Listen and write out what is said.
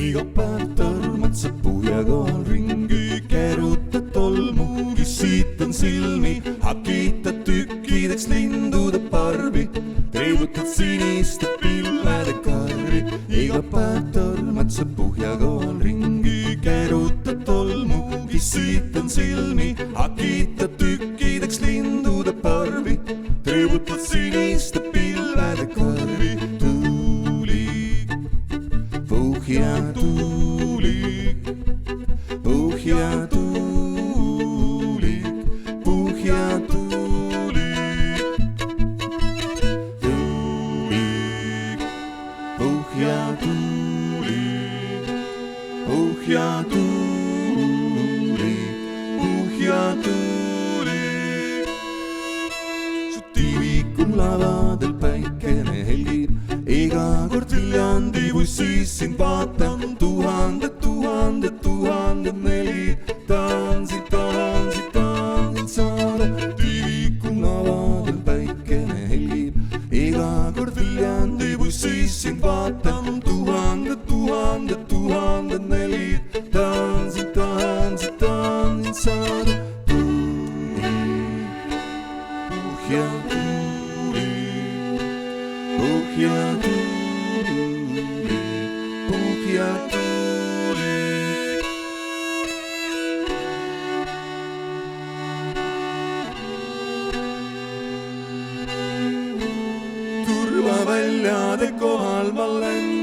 iga päev tõrmad sa Puhjakaal ringi, keerutad tolmu, kissitad silmi, hakitad tükkideks lindude parvi, treibutad siniste pilvede karvi. Iga päev tõrmad sa Puhjakaal ringi, keerutad tolmu, kissitad silmi, hakitad tükkideks lindude parvi, treibutad siniste pilvede karvi. Puhjatuulik, puhjatuulik, puhjatuulik, tuulik, puhjatuulik, puhjatuulik, puhjatuulik. Su tiivikul lavadel päikene helgib, iga kord Viljandi bussis sind vaatan, tuhanded nelid, tahan sind saada. Tiivikul lavadel päikene helgib, iga kord Viljandi bussis sind vaatan, tuhanded nelid, tahan sind saada. Puhjatuulik, puhjatuulik. Turvaväljade kohal ma lendan.